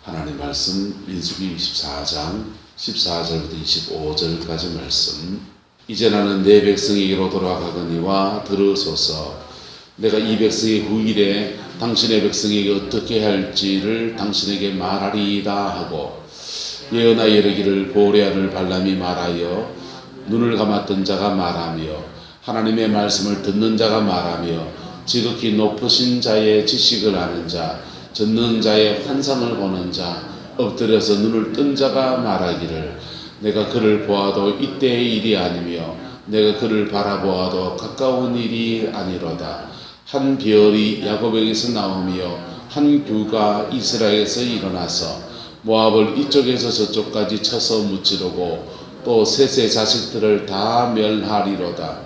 하나님 말씀 민수기 24장 14절부터 25절까지 말씀. 이제 나는 내 백성에게로 돌아가거니와 들으소서. 내가 이 백성의 후일에 당신의 백성에게 어떻게 할지를 당신에게 말하리이다 하고 예언하여 이르기를 보레아를 발람이 말하여 눈을 감았던 자가 말하며 하나님의 말씀을 듣는 자가 말하며 지극히 높으신 자의 지식을 아는 자 듣는 자의 환상을 보는 자 엎드려서 눈을 뜬 자가 말하기를 내가 그를 보아도 이때의 일이 아니며 내가 그를 바라보아도 가까운 일이 아니로다. 한 별이 야곱에게서 나오며 한 규가 이스라엘에서 일어나서 모압을 이쪽에서 저쪽까지 쳐서 무찌르고 또 셋의 자식들을 다 멸하리로다.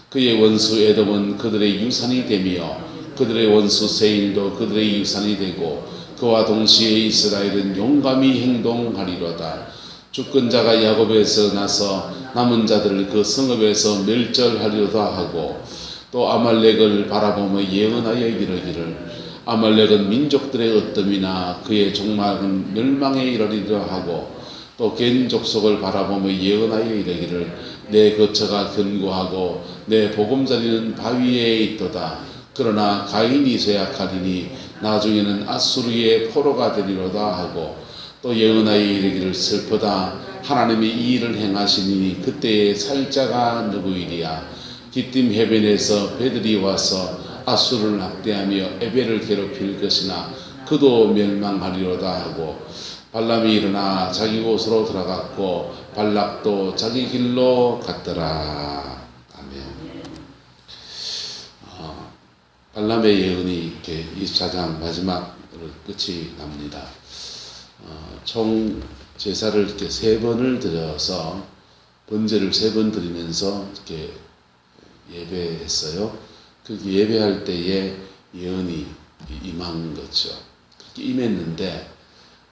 그의 원수 에돔은 그들의 유산이 되며 그들의 원수 세일도 그들의 유산이 되고 그와 동시에 이스라엘은 용감히 행동하리로다. 죽은 자가 야곱에서 나서 남은 자들을 그 성읍에서 멸절하리로다 하고 또 아말렉을 바라보며 예언하여 이르기를 아말렉은 민족들의 어뜸이나 그의 종말은 멸망에 이르리라 하고 또 겐 족속을 바라보며 예언하여 이르기를 내 거처가 견고하고 내 보금자리는 바위에 있도다. 그러나 가인이 쇠약하리니 나중에는 아수르의 포로가 되리로다 하고 또 예언하여 이르기를 슬프다. 하나님이 이 일을 행하시니 그때에 살자가 누구이리야. 기띔 해변에서 배들이 와서 아수르를 학대하며 에벨을 괴롭힐 것이나 그도 멸망하리로다 하고 발람이 일어나 자기 곳으로 들어갔고 발락도 자기 길로 갔더라. 아멘. 발람의 예언이 이렇게 24장 마지막으로 끝이 납니다. 총 제사를 이렇게 3번을 드려서 번제를 3번 드리면서 이렇게 예배했어요. 그렇게 예배할 때에 예언이 임한 거죠. 그렇게 임했는데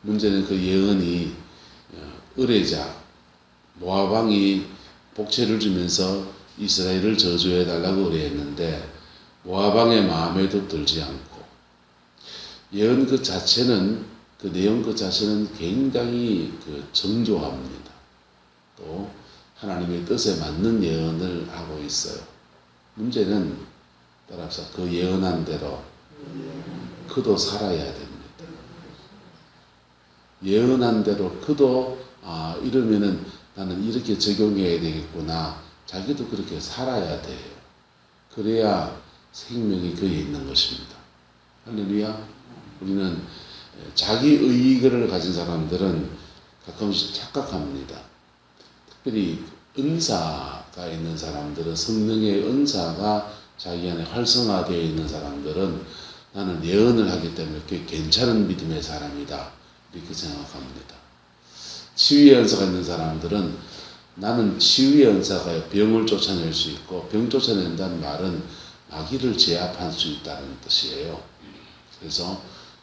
문제는 그 예언이 의뢰자 모압 왕이 복채를 주면서 이스라엘을 저주해 달라고 의뢰했는데 모압 왕의 마음에도 들지 않고 예언 그 자체는 그 내용 그 자체는 굉장히 정교합니다. 또 하나님의 뜻에 맞는 예언을 하고 있어요. 문제는 따라서 그 예언한 대로 그도 살아야 됩니다. 예언한 대로 그도 이러면은 나는 이렇게 적용해야 되겠구나. 자기도 그렇게 살아야 돼요. 그래야 생명이 그에 있는 것입니다. 할렐루야. 우리는 자기 의의를 가진 사람들은 가끔씩 착각합니다. 특별히 은사가 있는 사람들은 성령의 은사가 자기 안에 활성화되어 있는 사람들은 나는 예언을 하기 때문에 꽤 괜찮은 믿음의 사람이다 이렇게 생각합니다. 치유의 은사가 있는 사람들은 나는 치유의 은사가 병을 쫓아낼 수 있고 병 쫓아낸다는 말은 마귀를 제압할 수 있다는 뜻이에요. 그래서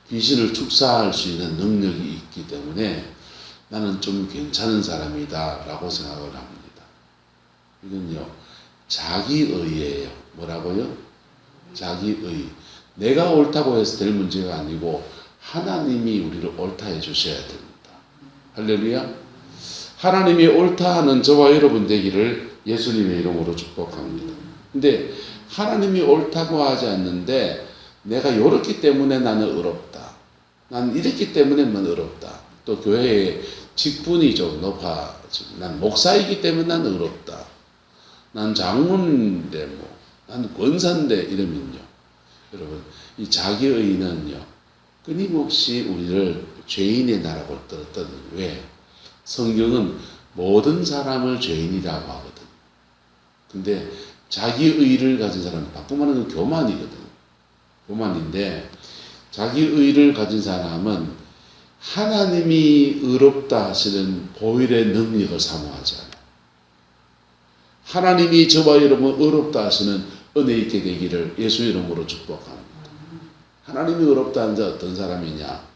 귀신을 축사할 수 있는 능력이 있기 때문에 나는 좀 괜찮은 사람이다 라고 생각을 합니다. 이건요 자기의예요. 뭐라고요? 자기의. 내가 옳다고 해서 될 문제가 아니고 하나님이 우리를 옳다 해주셔야 됩니다. 할렐루야. 하나님이 옳다 하는 저와 여러분 되기를 예수님의 이름으로 축복합니다. 근데 하나님이 옳다고 하지 않는데 내가 이렇기 때문에 나는 의롭다. 난 이랬기 때문에만 의롭다. 또 교회의 직분이 좀 높아지고 난 목사이기 때문에 난 의롭다. 난 장로인데 난 권사인데 이러면요. 여러분 이 자기의는요 끊임없이 우리를 죄인의 나라로 떨었던 왜? 성경은 모든 사람을 죄인이라고 하거든. 근데 자기의를 가진 사람은 바꿔 말하면 교만이거든. 교만인데 자기의를 가진 사람은 하나님이 의롭다 하시는 보혈의 능력을 사모하지 않아요. 하나님이 저와 여러분 의롭다 하시는 은혜 있게 되기를 예수 이름으로 축복합니다. 하나님이 의롭다 하는 자 어떤 사람이냐?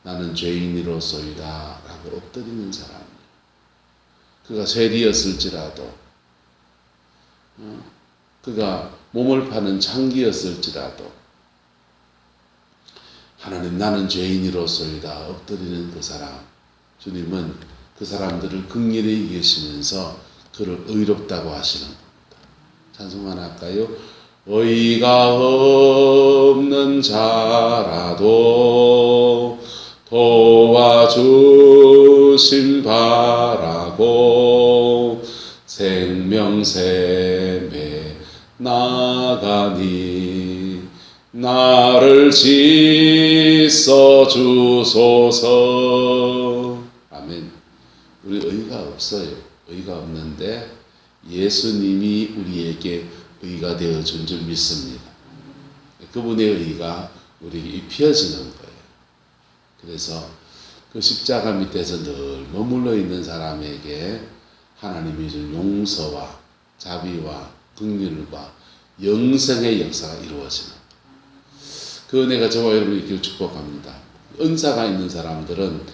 나는 죄인이로소이다 라고 엎드리는 사람이에요. 그가 쇠리였을지라도 그가 몸을 파는 창기였을지라도 하나님 나는 죄인이로소이다 엎드리는 그 사람, 주님은 그 사람들을 긍휼히 여기시면서 그를 의롭다고 하시는 겁니다. 찬송 하나 할까요? 의가 없는 자라도 도와주심 바라고 생명샘에 나가니 나를 씻어 주소서. 아멘. 우리 의가 없어요. 의가 없는데 예수님이 우리에게 의가 되어준 줄 믿습니다. 그분의 의가 우리에게 입혀지는 거예요. 그래서 그 십자가 밑에서 늘 머물러 있는 사람에게 하나님이 준 용서와 자비와 긍휼과 영생의 역사가 이루어지는 거예요. 그 은혜가 저와 여러분이 있기를 축복합니다. 은사가 있는 사람들은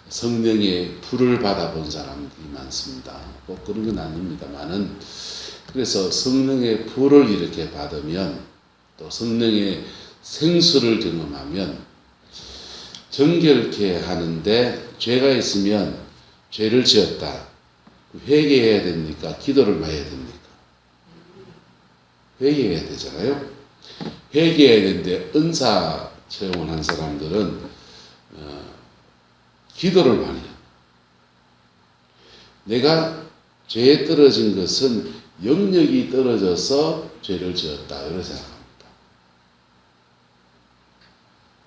성령의 불을 받아본 사람들이 많습니다. 꼭 그런 건 아닙니다만은, 그래서 성령의 불을 이렇게 받으면, 또 성령의 생수를 경험하면 정결케 하는데, 죄가 있으면 죄를 지었다, 회개해야 됩니까? 기도를 많이 해야 됩니까? 회개해야 되잖아요. 회개해야 되는데 은사 체험을 한 사람들은 기도를 많이 해요. 내가 죄에 떨어진 것은 영역이 떨어져서 죄를 지었다, 이렇게 생각합니다.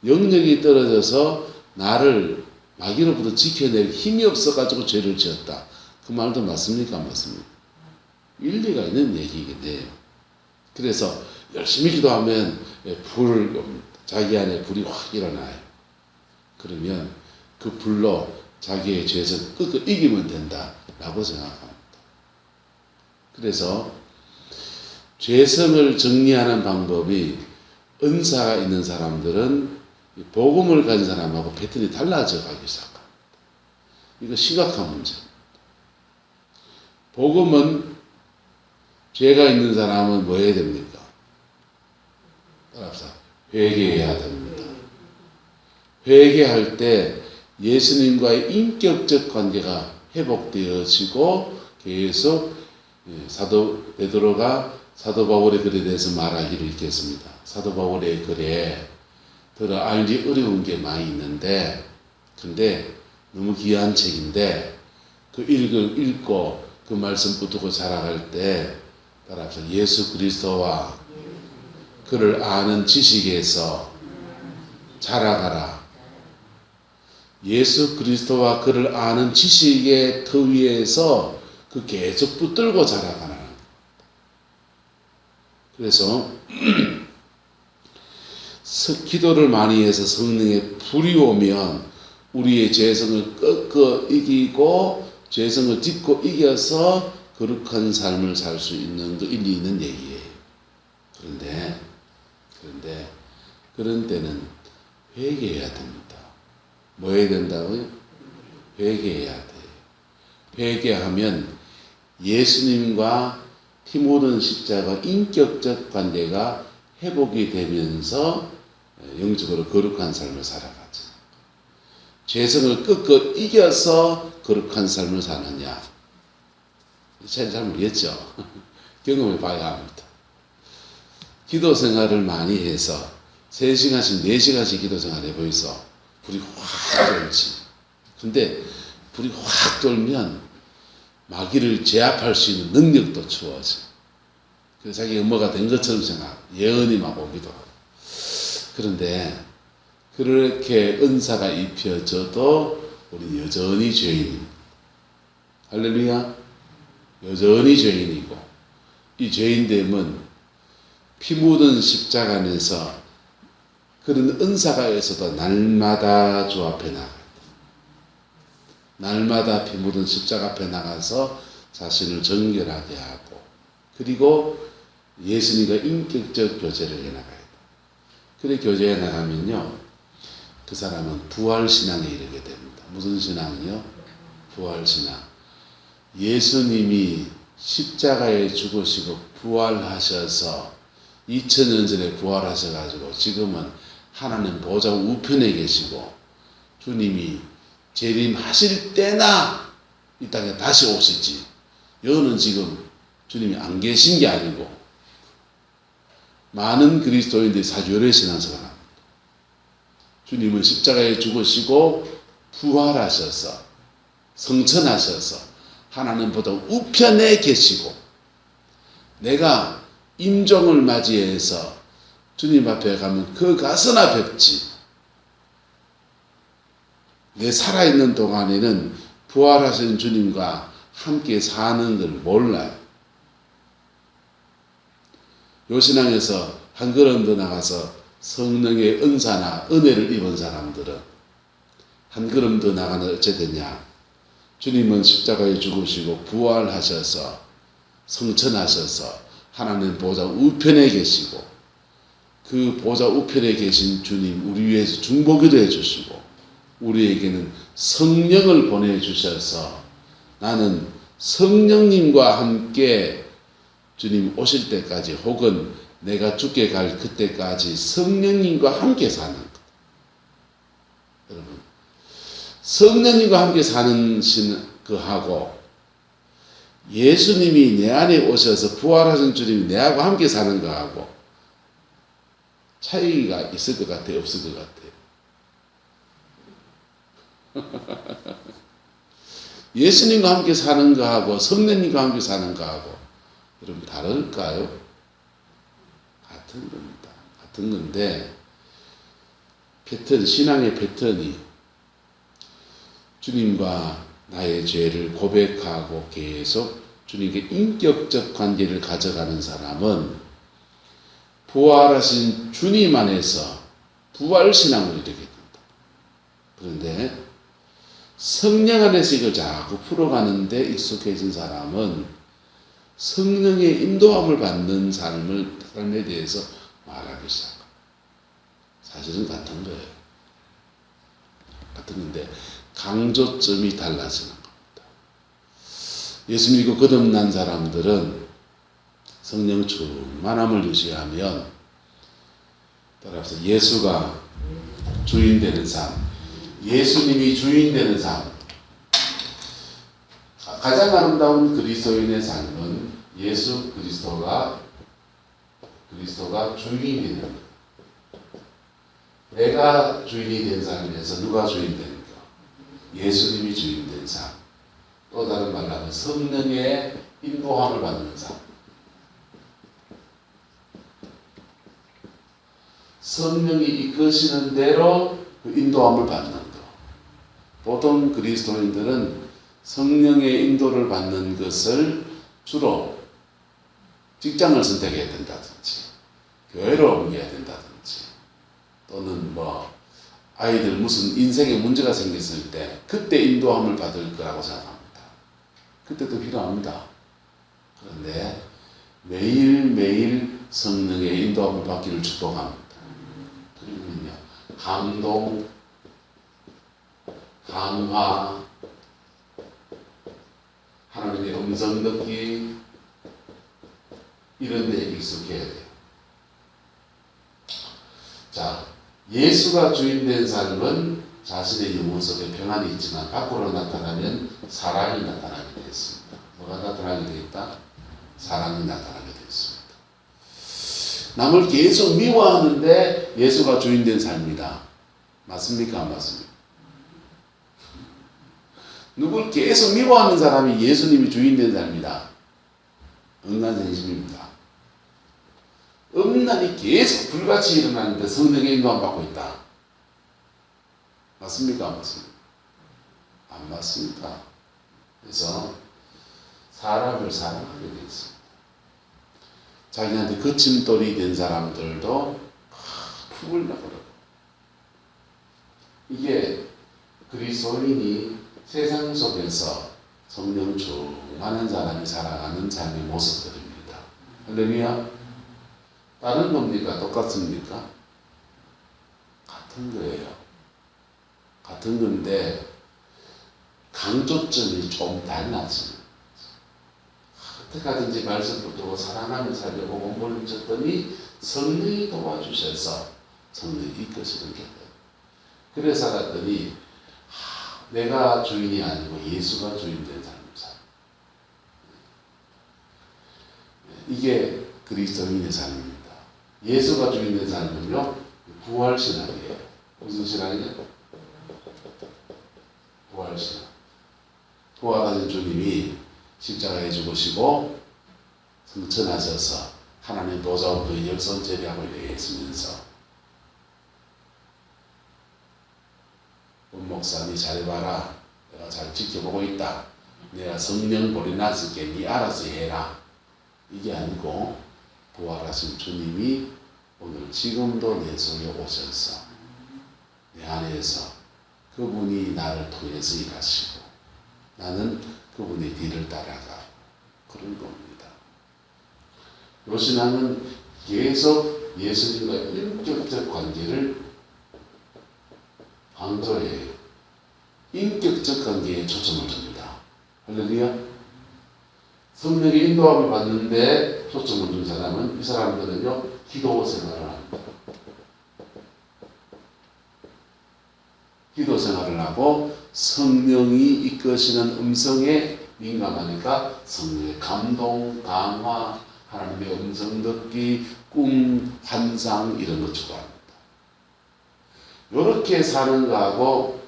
영역이 떨어져서 나를 마귀로부터 지켜낼 힘이 없어가지고 죄를 지었다, 그 말도 맞습니까? 안 맞습니까? 일리가 있는 얘기이긴 해요. 그래서 열심히 기도하면 자기 안에 불이 확 일어나요. 그러면 그 불로 자기의 죄에서 끝끝 이기면 된다라고 생각합니다. 그래서 죄성을 정리하는 방법이, 은사가 있는 사람들은 복음을 가진 사람하고 패턴이 달라져 가기 시작합니다. 이거 심각한 문제입니다. 복음은 죄가 있는 사람은 뭐 해야 됩니까? 따라합시다. 회개해야 됩니다. 회개할 때 예수님과의 인격적 관계가 회복되어지고, 계속 사도 베드로가 사도 바울의 글에 대해서 말하기를 읽겠습니다. 사도 바울의 글에 들어 알기 어려운 게 많이 있는데, 근데 너무 귀한 책인데, 그 읽고 그 말씀 붙들고 자라갈 때 따라서 예수 그리스도와 그를 아는 지식에서 자라가라. 예수 그리스도와 그를 아는 지식의 터 위에서 그 계속 붙들고 자라가라. 그래서 기도를 많이 해서 성령의 불이 오면 우리의 죄성을 꺾어 이기고, 죄성을 딛고 이겨서 거룩한 삶을 살 수 있는 그 일리 있는 얘기예요. 그런데 그런 때는 회개해야 됩니다. 뭐 해야 된다고요? 회개해야 돼요. 회개하면 예수님과 피 묻은 십자가 인격적 관계가 회복이 되면서 영적으로 거룩한 삶을 살아가죠. 죄성을 꺾어 이겨서 거룩한 삶을 사느냐? 잘 모르겠죠. 경험해 봐야 합니다. 기도 생활을 많이 해서 3시간씩 4시간씩 기도 생활 해보이소. 불이 확 돌지. 근데 불이 확 돌면 마귀를 제압할 수 있는 능력도 주어져. 그래서 자기 엄마가 된 것처럼 생각, 예언이 막 오기도 하고. 그런데 그렇게 은사가 입혀져도 우리 여전히 죄인입니다. 할렐루야. 여전히 죄인이고, 이 죄인됨은 피 묻은 십자가 안에서 그런 은사가 있어도 날마다 주 앞에 나가요. 날마다 피 묻은 십자가 앞에 나가서 자신을 정결하게 하고, 그리고 예수님과 인격적 교제를 해나가야 돼요. 그래 교제해 나가면요, 그 사람은 부활신앙에 이르게 됩니다. 무슨 신앙이요? 부활신앙. 예수님이 십자가에 죽으시고 부활하셔서 2000년 전에 부활하셔가지고 지금은 하나님 보좌 우편에 계시고 주님이 재림하실 때나 이 땅에 다시 오시지, 여는 지금 주님이 안 계신 게 아니고 많은 그리스도인들이 사주열의 신앙생활을 합니다. 주님은 십자가에 죽으시고 부활하셔서 성천하셔서 하나님보다 우편에 계시고, 내가 임종을 맞이해서 주님 앞에 가면 그 가서나 뵙지, 내 살아있는 동안에는 부활하신 주님과 함께 사는 걸 몰라요. 요신앙에서 한 걸음 더 나가서 성령의 은사나 은혜를 입은 사람들은 한 걸음 더 나가는 어째 되냐, 주님은 십자가에 죽으시고 부활하셔서 성천하셔서 하나님 보좌 우편에 계시고, 그 보좌 우편에 계신 주님 우리 위해서 중보기도 해주시고 우리에게는 성령을 보내주셔서 나는 성령님과 함께 주님 오실 때까지 혹은 내가 죽게 갈 그때까지 성령님과 함께 사는 것. 여러분, 성령님과 함께 사는 거하고 예수님이 내 안에 오셔서 부활하신 주님이 내하고 함께 사는 거하고 차이가 있을 것 같아요? 없을 것 같아요? 예수님과 함께 사는 거하고 성령님과 함께 사는 거하고 여러분 다를까요? 같은 겁니다. 같은 건데 패턴, 신앙의 패턴이 주님과 나의 죄를 고백하고 계속 주님께 인격적 관계를 가져가는 사람은 부활하신 주님 안에서 부활신앙을 이루게 된다. 그런데 성령 안에서 이걸 자꾸 풀어가는데 익숙해진 사람은 성령의 인도함을 받는 삶에 대해서 말하기 시작합니다. 사실은 같은 거예요. 같은 건데 강조점이 달라지는 겁니다. 예수 믿고 거듭난 사람들은 성령 충만함을 유지하면, 따라서 예수가 주인 되는 삶, 예수님이 주인 되는 삶, 가장 아름다운 그리스도인의 삶은 예수 그리스도가 주인이 되는 것. 내가 주인이 된 삶에서 누가 주인 되는 것? 예수님이 주인 된 삶. 또 다른 말로 하면 성령의 인도함을 받는 삶. 성령이 이끄시는 대로 그 인도함을 받는 것. 보통 그리스도인들은 성령의 인도를 받는 것을 주로 직장을 선택해야 된다든지 교회로 옮겨야 된다든지 또는 아이들 무슨 인생에 문제가 생겼을 때 그때 인도함을 받을 거라고 생각합니다. 그때도 필요합니다. 그런데 매일매일 성령의 인도함을 받기를 축복합니다. 그리고는요, 감동, 강화, 하나님의 음성 듣기, 이런 데 익숙해야 돼요. 자, 예수가 주인된 삶은 자신의 영혼 속에 평안이 있지만 밖으로 나타나면 사랑이 나타나게 되어 있습니다. 뭐가 나타나게 되어 있다? 사랑이 나타나게 되어 있습니다. 남을 계속 미워하는데 예수가 주인된 삶이다. 맞습니까? 안 맞습니까? 누굴 계속 미워하는 사람이 예수님이 주인된 삶이다. 응난생심입니다. 음란이 계속 불같이 일어나는데 성령의 인도함 받고 있다. 맞습니까? 안 맞습니까? 안 맞습니다. 그래서 사람을 사랑하게 되어 있습니다. 자기한테 거침돌이 된 사람들도 품으려고 그러고, 이게 그리스도인이 세상 속에서 성령 충만한 사람이 살아가는 삶의 모습들입니다. 할렐루야. 다른 겁니까? 똑같습니까? 같은 거예요. 같은 건데 강조점이 좀 달라지는. 어떻게 하든지 말씀 붙들고 사랑하며 살려고 몸부림쳤더니 성령이 도와주셔서 성령이 이끄시는 게. 그래서 살았더니 내가 주인이 아니고 예수가 주인된 삶을 살. 이게 그리스도인의 삶입니다. 예수가 주인된 삶은요, 부활신앙이에요. 무슨 신앙이에요? 부활신앙. 부활하신 주님이 십자가에 죽으시고 승천하셔서 하나님 보좌로부터 열선 제비하고 이렇게 있으면서 목사님 잘해봐라. 내가 잘 지켜보고 있다. 내가 성령 보내 놨을게. 네 알아서 해라. 이게 아니고 부활하신 주님이 오늘 지금도 내 속에 오셔서 내 안에서 그분이 나를 통해서 일하시고 나는 그분의 뒤를 따라가 그런 겁니다. 요 신앙은 계속 예수님과 인격적 관계를 강조해요. 인격적 관계에 초점을 둡니다. 할렐루야. 성령의 인도함을 받는데 초점을 둔 사람은 이 사람들은요 기도 생활을 합니다. 기도 생활을 하고 성령이 이끄시는 음성에 민감하니까 성령의 감동, 강화, 하나님의 음성 듣기, 꿈, 환상 이런 거 추구합니다. 이렇게 사는 거하고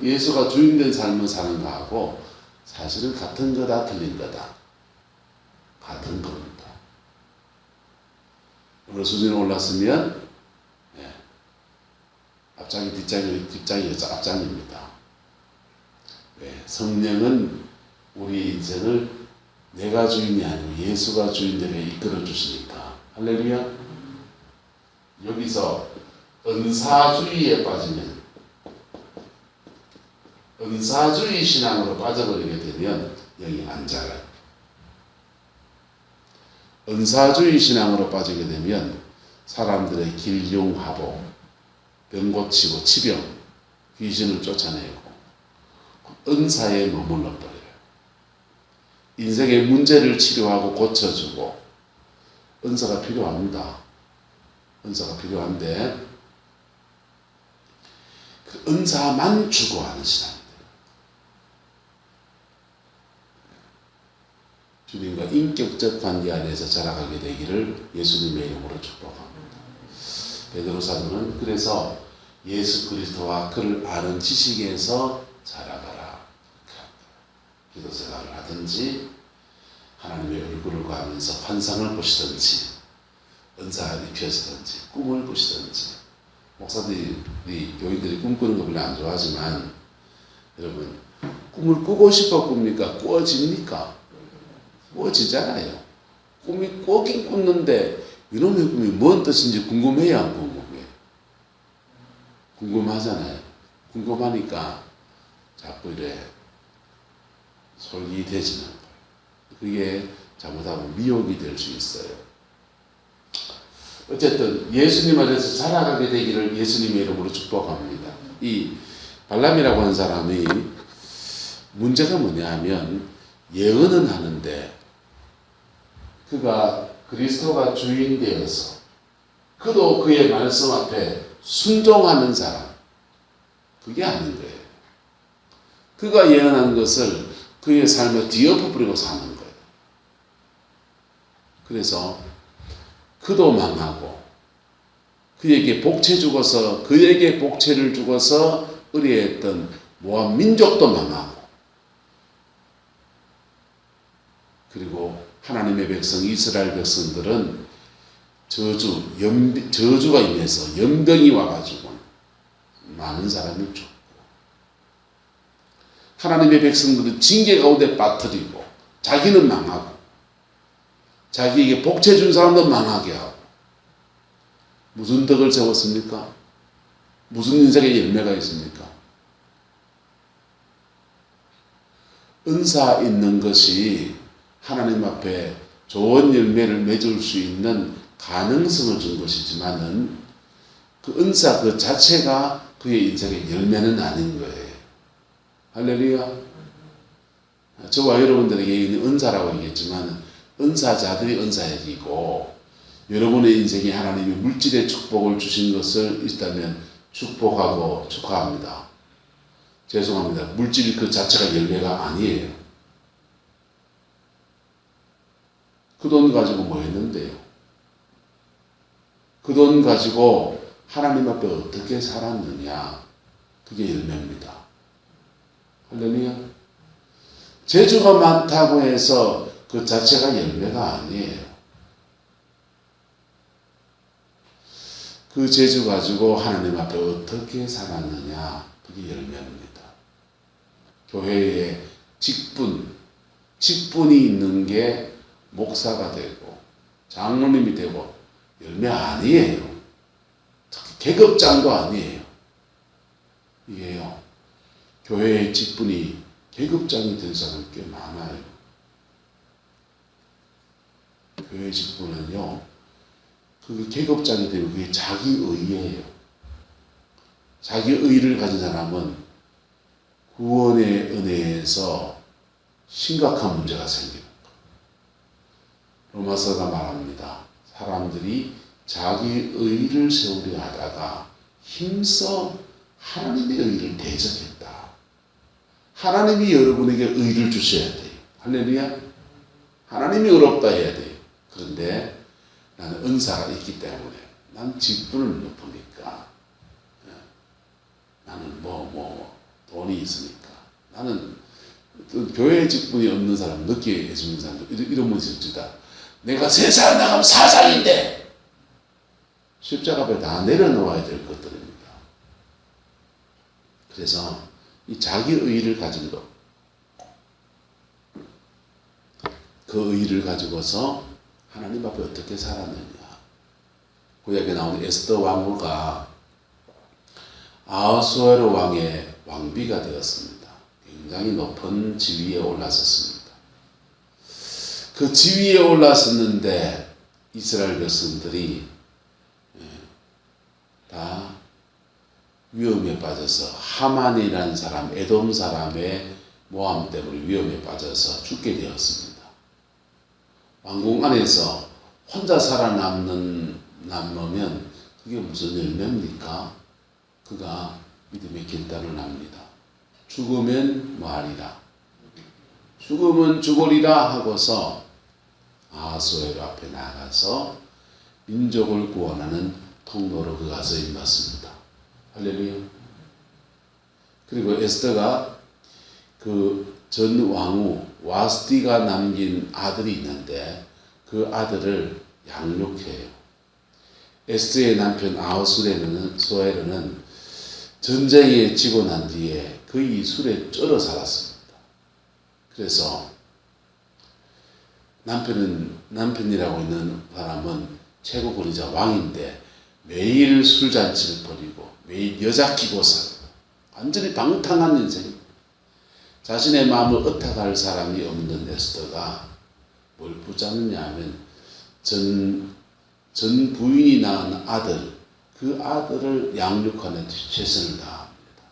예수가 주인된 삶을 사는 거하고 사실은 같은 거다 틀린 거다. 같은 겁니다. 오늘 수준에 올랐으면 앞장이 뒷장이어서 앞장입니다. 성령은 우리 인생을 내가 주인이 아니고 예수가 주인되게 이끌어 주시니까. 할렐루야. 여기서 은사주의에 빠지면 은사주의 신앙으로 빠져버리게 되면 영이 안 자라요. 은사주의 신앙으로 빠지게 되면 사람들의 길흉하복, 병 고치고 치병, 귀신을 쫓아내고 은사에 머물러 버려요. 인생의 문제를 치료하고 고쳐주고 은사가 필요합니다. 은사가 필요한데 그 은사만 추구하는 신앙입니다. 주님과 인격적 관계 안에서 자라가게 되기를 예수님의 이름으로 축복합니다. 베드로 사도는 그래서 예수 그리스도와 그를 아는 지식에서 자라가라. 기도 생활을 하든지 하나님의 얼굴을 구하면서 환상을 보시든지 은사가 입혀지든지 꿈을 꾸시든지. 목사들이 교인들이 꿈꾸는 거 별로 안 좋아하지만 여러분 꿈을 꾸고 싶어 꿉니까? 꾸어집니까? 꾸어지잖아요. 꿈이 꾸긴 꿨는데 이놈의 꿈이 뭔 뜻인지 궁금해야 안 궁금해. 궁금하잖아요. 궁금하니까 자꾸 이래 솔깃해지는 거예요. 그게 잘못하면 미혹이 될 수 있어요. 어쨌든 예수님 안에서 살아가게 되기를 예수님의 이름으로 축복합니다. 이 발람이라고 하는 사람이 문제가 뭐냐 하면 예언은 하는데 그가 그리스도가 주인 되어서 그도 그의 말씀 앞에 순종하는 사람, 그게 아닌 거예요. 그가 예언한 것을 그의 삶에 뒤엎어버리고 사는 거예요. 그래서 그도 망하고 그에게 복채 주고서 그에게 복채를 주고서 의뢰했던 모압 민족도 망하고 그리고 하나님의 백성 이스라엘 백성들은 저주가 임해서 연병이 와가지고 많은 사람이 죽고 하나님의 백성들은 징계 가운데 빠뜨리고 자기는 망하고 자기에게 복채 준 사람도 망하게 하고 무슨 덕을 세웠습니까? 무슨 인생의 열매가 있습니까? 은사 있는 것이 하나님 앞에 좋은 열매를 맺을 수 있는 가능성을 준 것이지만은 그 은사 그 자체가 그의 인생의 열매는 아닌 거예요. 할렐루야. 저와 여러분들에게 있는 은사라고 얘기했지만 은사자들이 은사이고 여러분의 인생에 하나님이 물질의 축복을 주신 것을 있다면 축복하고 축하합니다. 죄송합니다. 물질 그 자체가 열매가 아니에요. 그 돈 가지고 뭐 했는데요? 그 돈 가지고 하나님 앞에 어떻게 살았느냐? 그게 열매입니다. 할렐루야. 재주가 많다고 해서 그 자체가 열매가 아니에요. 그 재주 가지고 하나님 앞에 어떻게 살았느냐? 그게 열매입니다. 교회에 직분이 있는 게 목사가 되고 장로님이 되고 열매 아니에요. 특히 계급장도 아니에요. 이게요. 교회의 직분이 계급장이 된 사람이 꽤 많아요. 교회 직분은요. 그 계급장이 되면 그게 자기의예요. 자기의를 가진 사람은 구원의 은혜에서 심각한 문제가 생깁니다. 로마서가 말합니다. 사람들이 자기의를 세우려 하다가 힘써 하나님의 의를 대적했다. 하나님이 여러분에게 의를 주셔야 돼요. 할렐루야. 하나님이 의롭다 해야 돼요. 그런데 나는 은사가 있기 때문에 난 직분을 높으니까 나는 돈이 있으니까 나는 교회 직분이 없는 사람 늦게 예수 믿는 사람도 이런 분이 있습니다. 내가 세상에 나가면 사상인데 십자가 앞에 다 내려놓아야 될 것들입니다. 그래서 이 자기 의를 가진 것, 그 의를 가지고서 하나님 앞에 어떻게 살았느냐. 구약에 나오는 에스더 왕후가 아하수에로 왕의 왕비가 되었습니다. 굉장히 높은 지위에 올랐었습니다. 그 지위에 올랐었는데 이스라엘 백성들이 다 위험에 빠져서 하만이라는 사람, 에돔 사람의 모함 때문에 위험에 빠져서 죽게 되었습니다. 왕궁 안에서 혼자 살아남으면 그게 무슨 열매입니까? 그가 믿음의 결단을 합니다. 죽으면 뭐하리라? 죽으면 죽으리라 하고서 아하수에로 앞에 나가서 민족을 구원하는 통로로 그가 서 임했습니다. 할렐루야. 그리고 에스더가 그 전 왕후 와스티가 남긴 아들이 있는데 그 아들을 양육해요. 에스더의 남편 아하수에르는 전쟁에 지고 난 뒤에 거의 술에 쩔어 살았습니다. 그래서 남편이라고 있는 사람은 최고 권위자 왕인데 매일 술잔치를 벌이고 매일 여자 끼고 살고 완전히 방탕한 인생. 자신의 마음을 의탁할 사람이 없는 에스더가 뭘 붙잡느냐 하면 전 부인이 낳은 아들, 그 아들을 양육하는 최선을 다합니다.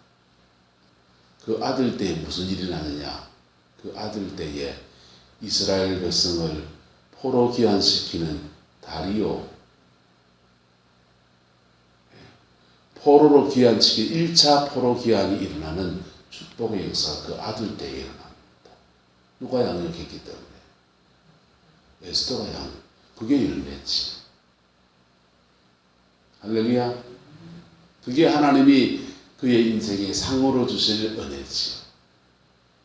그 아들 때에 무슨 일이 나느냐? 그 아들 때에 이스라엘 백성을 포로 귀환시키는 다리오, 포로로 귀환시킨 1차 포로 귀환이 일어나는 축복의 역사가 그 아들 때에 일어납니다. 누가 양육했기 때문에? 에스더가 그게 열매지. 할렐루야. 그게 하나님이 그의 인생에 상으로 주실 은혜지.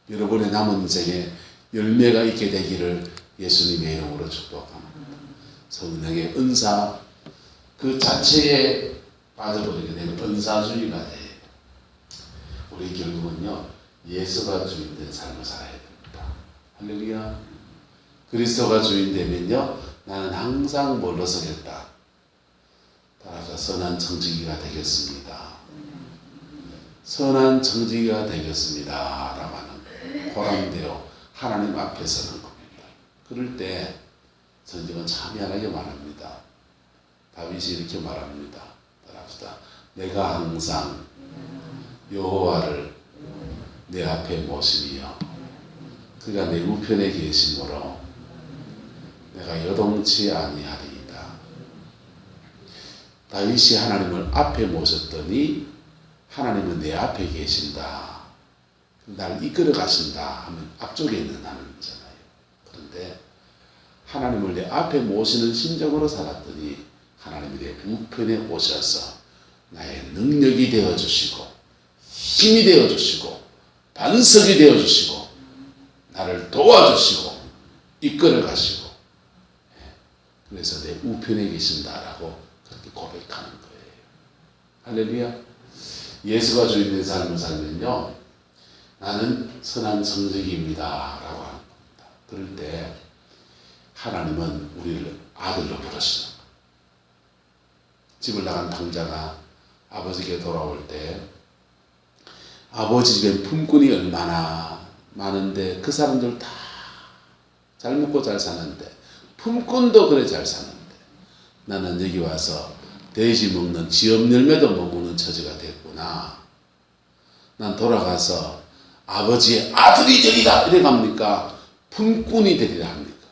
여러분의 남은 인생에 열매가 있게 되기를 예수님의 이름으로 축복합니다. 성령의 은사 그 자체에 빠져버리게 되면 은사주의가 돼요. 우리 결국은요 예수가 주인된 삶을 살아야 됩니다. 할렐루야. 그리스도가 주인되면요 나는 항상 뭘로 서겠다. 따라서 선한 청지기가 되겠습니다. 선한 청지기가 되겠습니다. 라고 하는 보람되어 하나님 앞에 서는 겁니다. 그럴 때 성경은 참 미안하게 말합니다. 다윗이 이렇게 말합니다. 따라합시다. 내가 항상 여호와를 내 앞에 모시며 그가 내 우편에 계심으로 내가 요동치 아니하리이다. 다윗이 하나님을 앞에 모셨더니 하나님은 내 앞에 계신다, 날 이끌어 가신다 하면 앞쪽에 있는 하나님이잖아요. 그런데 하나님을 내 앞에 모시는 심정으로 살았더니 하나님이 내 우편에 오셔서 나의 능력이 되어주시고 힘이 되어주시고 반석이 되어주시고 나를 도와주시고 이끌어 가시고, 그래서 내 우편에 계신다라고 그렇게 고백하는 거예요. 할렐루야. 예수가 주인된 삶을 살면요, 나는 선한 성적입니다 라고 하는 겁니다. 그럴 때 하나님은 우리를 아들로 부르시는 거예요. 집을 나간 방자가 아버지께 돌아올 때 아버지 집엔 품꾼이 얼마나 많은데 그 사람들 다 잘 먹고 잘 사는데, 품꾼도 그래 잘 사는데 나는 여기 와서 돼지 먹는 지업 열매도 못 먹는 처지가 됐구나. 난 돌아가서 아버지의 아들이 되리라 이래 갑니까? 품꾼이 되리라 합니까?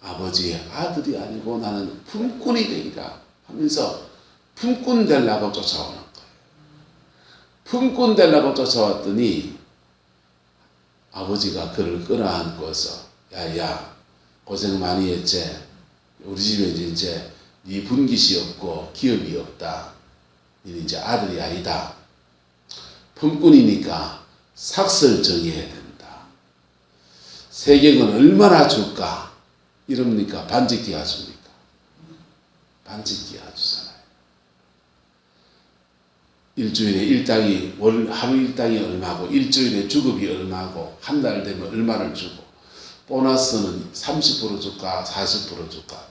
아버지의 아들이 아니고 나는 품꾼이 되리라 하면서 품꾼 되려고 쫓아오는 거예요. 품꾼 되려고 쫓아왔더니 아버지가 그를 끌어안고서 야야 고생 많이 했지? 우리 집에 이제 네 분깃이 없고 기업이 없다. 너는 이제 아들이 아니다. 품꾼이니까 삭설 정해야 된다. 세경은 얼마나 줄까? 이럽니까? 반지 끼워줍니까? 반지 끼워주잖아요. 일주일에 일당이 하루 일당이 얼마고, 일주일에 주급이 얼마고, 한 달 되면 얼마를 주고, 보너스는 30% 줄까 40% 줄까,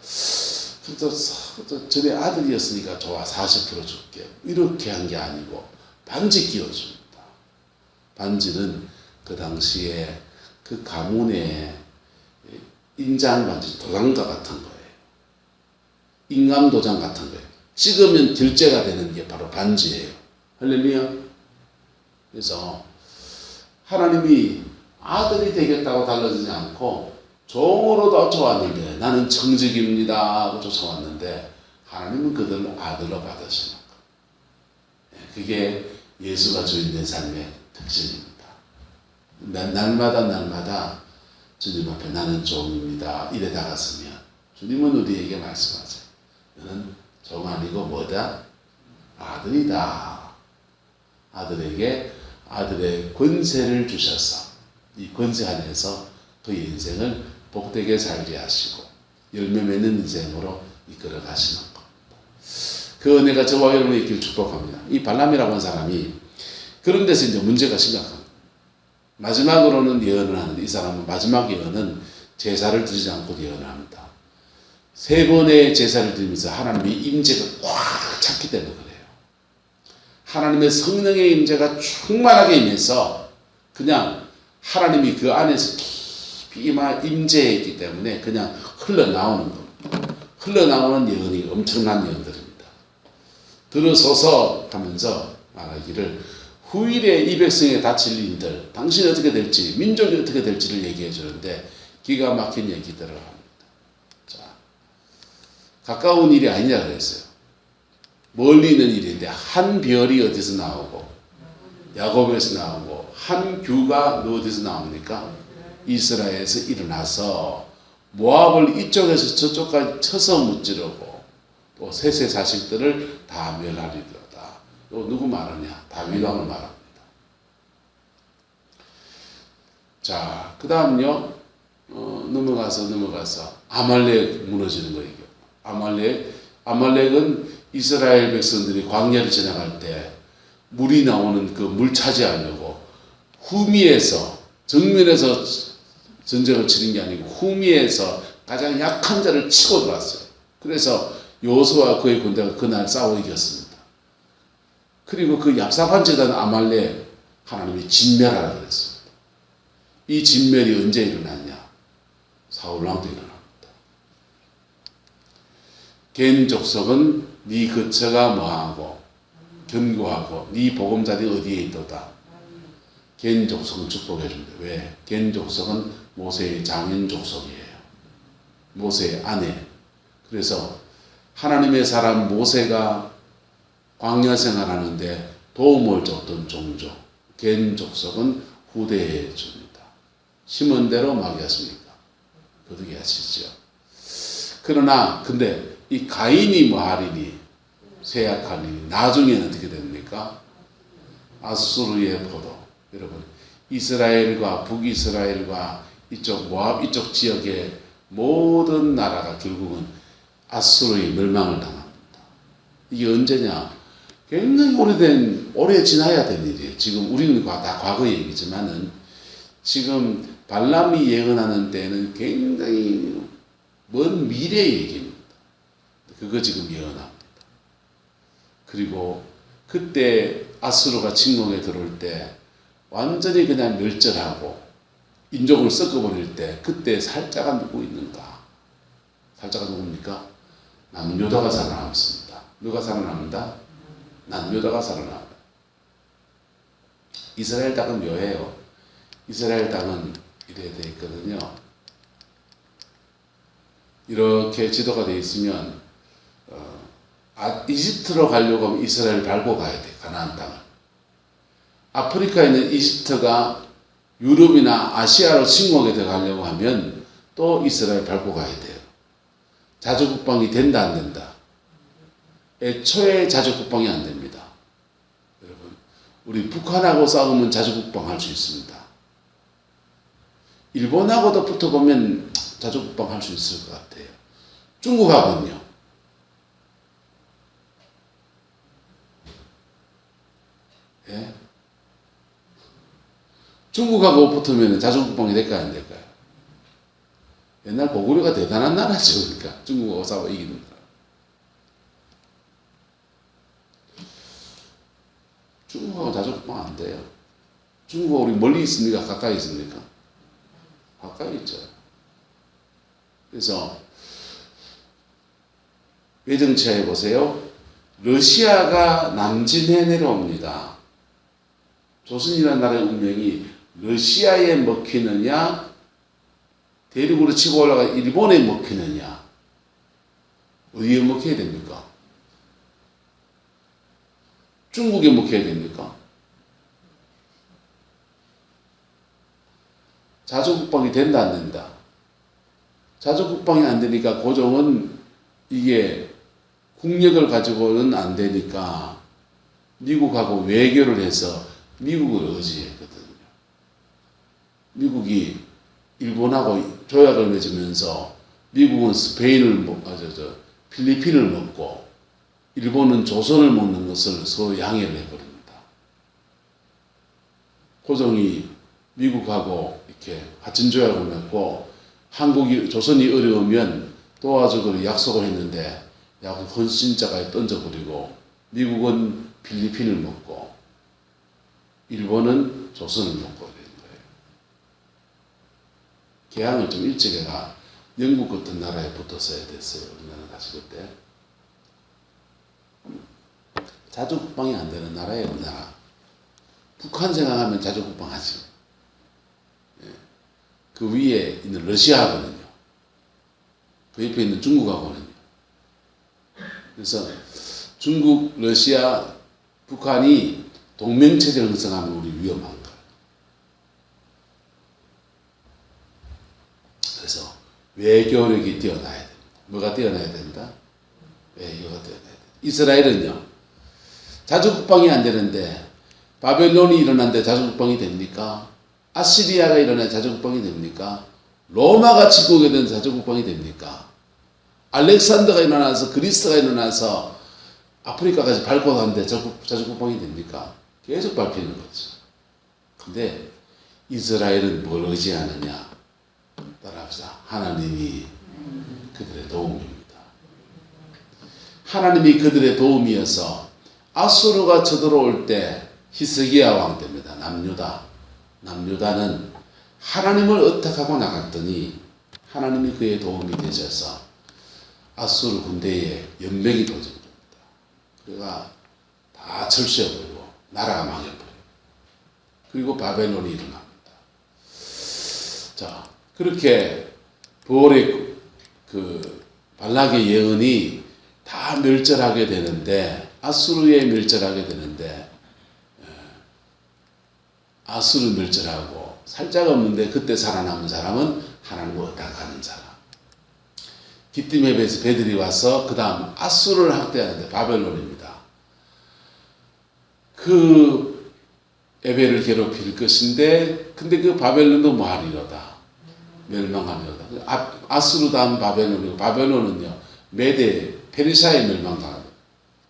전에 아들이었으니까 좋아 40% 줄게, 이렇게 한 게 아니고 반지 끼워줍니다. 반지는 그 당시에 그 가문의 인장반지, 도장과 같은 거예요. 인감도장 같은 거예요. 찍으면 결제가 되는 게 바로 반지예요. 할렐루야. 그래서 하나님이 아들이 되겠다고 달라지지 않고 종으로 쫓아왔는데, 나는 정직입니다 하고 쫓아왔는데 하나님은 그들을 아들로 받으시는 거예요. 그게 예수가 주인된 삶의 특징입니다. 날마다 주님 앞에 나는 종입니다 이래 나갔으면 주님은 우리에게 말씀하세요. 너는 종 아니고 뭐다? 아들이다. 아들에게 아들의 권세를 주셔서 이 권세 안에서 그의 인생을 복되게 살게 하시고 열매 맺는 인생으로 이끌어 가시는 겁니다. 그 은혜가 저와 여러분의 있기를 축복합니다. 이 발람이라고 하는 사람이 그런 데서 이제 문제가 심각합니다. 마지막으로는 예언을 하는데, 이 사람은 마지막 예언은 제사를 드리지 않고 예언을 합니다. 3번의 제사를 드리면서 하나님의 임재가 꽉 찼기 때문에 그래요. 하나님의 성령의 임재가 충만하게 임해서 그냥 하나님이 그 안에서 깊이 임재해 있기 때문에 그냥 흘러나오는 겁니다. 흘러나오는 예언이 엄청난 예언들입니다. 들어서서 하면서 말하기를 후일에 이 백성에 다칠 일들, 당신이 어떻게 될지, 민족이 어떻게 될지를 얘기해 주는데 기가 막힌 얘기들을 합니다. 자, 가까운 일이 아니냐 그랬어요. 멀리 있는 일인데 한 별이 어디서 나오고, 야곱에서 나오고, 한 규가 어디서 나옵니까? 이스라엘에서 일어나서 모압을 이쪽에서 저쪽까지 쳐서 무찌르고 또 셋의 자식들을 다 멸하리로다. 또 누구 말하냐? 다윗 왕을 말합니다. 자, 그 다음요, 넘어가서 아말렉 무너지는 거예요. 아말렉은 이스라엘 백성들이 광야를 지나갈 때 물이 나오는 그 물 차지하려고 후미에서, 정면에서 전쟁을 치는 게 아니고 후미에서 가장 약한 자를 치고 들어왔어요. 그래서 여호수아와 그의 군대가 그날 싸워 이겼습니다. 그리고 그 얍삽한 아말렉 하나님이 진멸하라 그랬습니다. 이 진멸이 언제 일어났냐? 사울왕 때 일어납니다. 겐 족속은 네 거처가 뭐하고 견고하고 네 보금자리 어디에 있도다. 겐 족속은 축복해 줍니다. 왜? 겐 족속은 모세의 장인 족속이에요. 모세의 아내. 그래서 하나님의 사람 모세가 광야 생활하는데 도움을 줬던 종족, 겐 족속은 후대에 줍니다. 심은 대로 막이었습니까? 거두게 하시죠. 그러나 근데 이 가인이 뭐하리니 쇠약하니 나중에는 어떻게 됩니까? 아수르의 포도. 여러분 이스라엘과 북이스라엘과 이쪽 모압 이쪽 지역의 모든 나라가 결국은 아수르의 멸망을 당합니다. 이게 언제냐? 굉장히 오래 지나야 될 일이에요. 지금 우리는 다 과거 얘기지만은 지금 발람이 예언하는 때는 굉장히 먼 미래 얘기입니다. 그거 지금 예언합니다. 그리고 그때 아수르가 침공에 들어올 때 완전히 그냥 멸절하고 인종을 섞어버릴 때 그때 살자가 누구 있는가? 살자가 누굽니까? 남유다가 살아남습니다. 누가 살아납니다? 남유다가 살아납니다. 이스라엘 땅은 묘해요. 이스라엘 땅은 이래 돼 있거든요. 이렇게 지도가 되어 있으면 이집트로 가려고 하면 이스라엘 밟고 가야 돼. 가나안 땅을. 아프리카에 있는 이집트가 유럽이나 아시아로 침공에 들어가려고 하면 또 이스라엘 밟고 가야 돼요. 자주국방이 된다 안 된다? 애초에 자주국방이 안 됩니다. 여러분 우리 북한하고 싸우면 자주국방 할 수 있습니다. 일본하고도 붙어보면 자주국방 할 수 있을 것 같아요. 중국하고는요. 예? 중국하고 붙으면 자주국방이 될까요 안 될까요? 옛날 고구려가 대단한 나라죠. 그러니까 중국하고 싸워 이기는 나라. 중국하고 자주국방 안 돼요. 중국하고 우리 멀리 있습니까? 가까이 있습니까? 가까이 있죠. 그래서 외정치하에 보세요. 러시아가 남진해 내려옵니다. 조선이라는 나라의 운명이 러시아에 먹히느냐 대륙으로 치고 올라가 일본에 먹히느냐 어디에 먹혀야 됩니까? 중국에 먹혀야 됩니까? 자주국방이 된다 안 된다? 자주국방이 안 되니까 고종은 이게 국력을 가지고는 안 되니까 미국하고 외교를 해서 미국을 의지했거든요. 미국이 일본하고 조약을 맺으면서 미국은 스페인을 필리핀을 먹고 일본은 조선을 먹는 것을 서로 양해를 해버립니다. 고종이 미국하고 이렇게 하천 조약을 맺고 조선이 어려우면 도와주기로 약속을 했는데 약속 헌신자가 던져버리고 미국은 필리핀을 먹고 일본은 조선을 먹고 되는 거예요. 개항을 좀 일찍 해가 영국 같은 나라에 붙었어야 됐어요. 우리나라 다시 그때. 자주국방이 안 되는 나라예요. 우리나라. 북한 생각하면 자주국방 하지. 그 위에 있는 러시아하고는요. 그 옆에 있는 중국하고는요. 그래서 중국, 러시아, 북한이 동맹체제를 형성하면 우리 위험한 거예요. 그래서 외교력이 뛰어나야 됩니다. 뭐가 뛰어나야 된다? 외교가 뛰어나야 된다. 이스라엘은요. 자주국방이 안 되는데 바벨론이 일어났는데 자주국방이 됩니까? 아시리아가 일어나야 자주국방이 됩니까? 로마가 침공에 된 자주국방이 됩니까? 알렉산더가 일어나서 그리스가 일어나서 아프리카까지 밟고 가는데 자주국방이 됩니까? 계속 밟히는 거죠. 근데 이스라엘은 뭘 의지하느냐? 따라합시다. 하나님이 그들의 도움입니다. 하나님이 그들의 도움이어서 아수르가 쳐들어올 때 히스기야 왕 때입니다. 남유다는 하나님을 의탁하고 나갔더니 하나님이 그의 도움이 되셔서 아수르 군대에 연맹이 도전됩니다. 그가 다 철수해버리고 나라가 망해버려요. 그리고 바벨론이 일어납니다. 자, 그렇게 부월의 발락의 예언이 다 멸절하게 되는데, 아수르에 멸절하게 되는데, 아수르 멸절하고 살짝 없는데 그때 살아남은 사람은 하나님을 의탁하는 사람. 기띠맵에서 배들이 와서 그 다음 아수르를 학대하는데 바벨론입니다. 그 에벨을 괴롭힐 것인데, 근데 그 바벨론도 뭐하리로다, 멸망하리로다. 아수르 다음 바벨론이고, 바벨론은요 메대 페르시아에 멸망당합니다.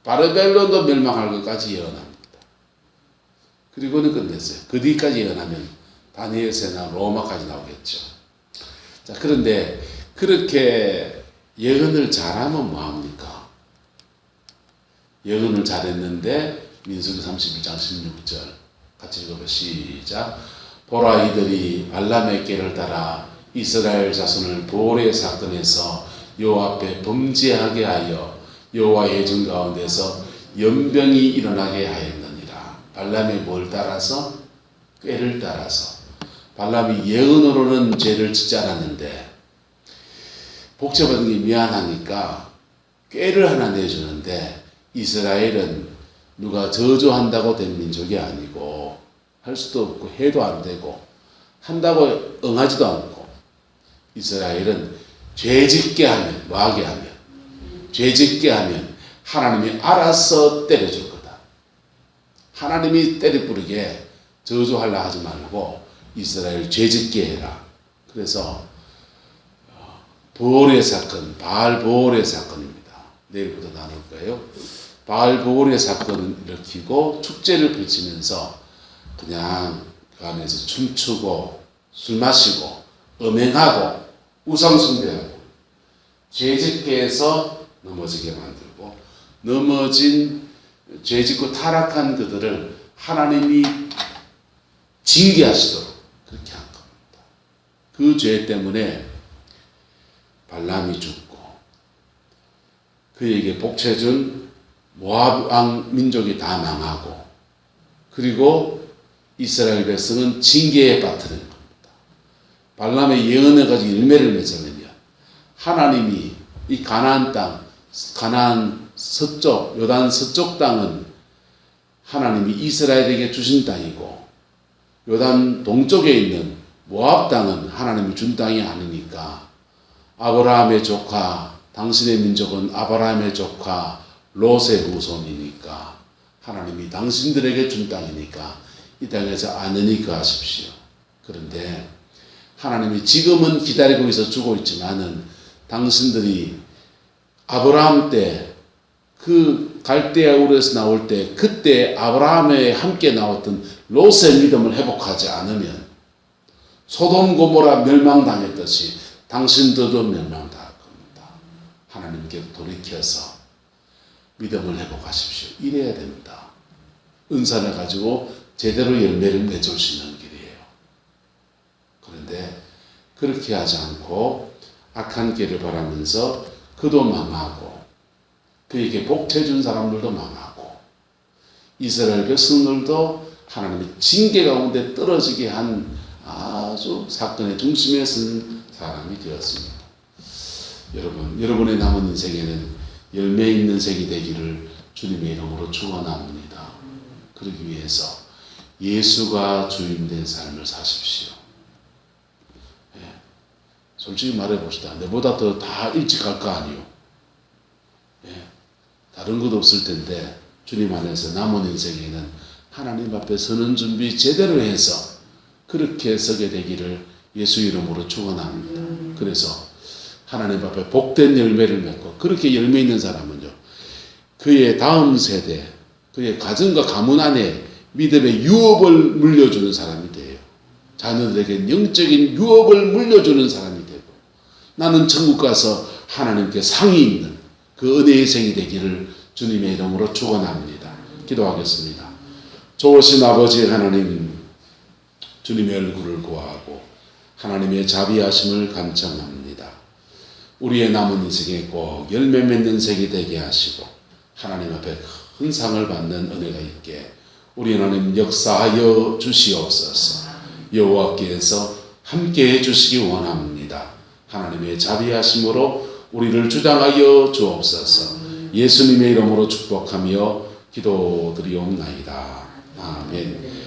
바벨론도 멸망할 것까지 예언합니다. 그리고는 끝냈어요. 그 뒤까지 예언하면 다니엘서나 로마까지 나오겠죠. 자, 그런데 그렇게 예언을 잘하면 뭐합니까? 예언을 잘했는데 민수기 31장 16절 같이 읽어봐. 시작. 보라, 이들이 발람의 꾀를 따라 이스라엘 자손을 보레 사건에서 여호와 앞에 범죄하게 하여 여호와의 중 가운데서 연병이 일어나게 하였느니라. 발람이 뭘 따라서? 꾀를 따라서. 발람이 예언으로는 죄를 짓지 않았는데 복잡한 게 미안하니까 꾀를 하나 내주는데, 이스라엘은 누가 저주한다고 된 민족이 아니고 할 수도 없고 해도 안 되고 한다고 응하지도 않고, 이스라엘은 죄짓게 하면, 뭐하게 하면, 죄짓게 하면 하나님이 알아서 때려줄 거다. 하나님이 때려부르게 저주하려 하지 말고 이스라엘 죄짓게 해라. 그래서 보올의 사건, 바알 보올의 사건입니다. 내일부터 나눌 거예요. 바알 보올의 사건을 일으키고 축제를 펼치면서 그냥 그 안에서 춤추고 술 마시고 음행하고 우상숭배하고 죄짓게 해서 넘어지게 만들고, 넘어진 죄짓고 타락한 그들을 하나님이 징계하시도록 그렇게 한 겁니다. 그 죄 때문에 발람이 죽고 그에게 복채준 모압 왕 민족이 다 망하고, 그리고 이스라엘 백성은 징계에 빠뜨린 겁니다. 발람의 예언에 가지고 열매를 맺으면요, 하나님이 이 가나안 땅, 가나안 서쪽, 요단 서쪽 땅은 하나님이 이스라엘에게 주신 땅이고, 요단 동쪽에 있는 모압 땅은 하나님이 준 땅이 아니니까, 아브라함의 조카, 당신의 민족은 아브라함의 조카 롯의 후손이니까 하나님이 당신들에게 준 땅이니까 이 땅에서 안연히 거하십시오. 그런데 하나님이 지금은 기다리고 있어 주고 있지만은, 당신들이 아브라함 때 그 갈대아 우르에서 나올 때 그때 아브라함에 함께 나왔던 롯의 믿음을 회복하지 않으면 소돔 고모라 멸망당했듯이 당신들도 멸망당할 겁니다. 하나님께 돌이켜서 믿음을 회복하십시오. 이래야 됩니다. 은사를 가지고 제대로 열매를 맺을 수 있는 길이에요. 그런데 그렇게 하지 않고 악한 길을 바라면서 그도 망하고 그에게 복채준 사람들도 망하고 이스라엘 백성들도 하나님의 징계 가운데 떨어지게 한 아주 사건의 중심에 선 사람이 되었습니다. 여러분의 남은 인생에는 열매 있는 생이 되기를 주님의 이름으로 축원합니다. 그러기 위해서 예수가 주인된 삶을 사십시오. 예. 솔직히 말해봅시다. 내보다 더 다 일찍 갈 거 아니요. 예. 다른 것 없을 텐데 주님 안에서 남은 인생에는 하나님 앞에 서는 준비 제대로 해서 그렇게 서게 되기를 예수 이름으로 축원합니다. 그래서 하나님 앞에 복된 열매를 맺고, 그렇게 열매 있는 사람은요, 그의 다음 세대, 그의 가정과 가문 안에 믿음의 유업을 물려주는 사람이 돼요. 자녀들에게 영적인 유업을 물려주는 사람이 되고, 나는 천국 가서 하나님께 상이 있는 그 은혜의 생이 되기를 주님의 이름으로 축원합니다. 기도하겠습니다. 좋으신 아버지 하나님, 주님의 얼굴을 구하고 하나님의 자비하심을 간청합니다. 우리의 남은 인생에 꼭 열매 맺는 생이 되게 하시고 하나님 앞에 큰 상을 받는 은혜가 있게 우리 하나님 역사하여 주시옵소서. 여호와께서 함께해 주시기 원합니다. 하나님의 자비하심으로 우리를 주장하여 주옵소서. 예수님의 이름으로 축복하며 기도드리옵나이다. 아멘.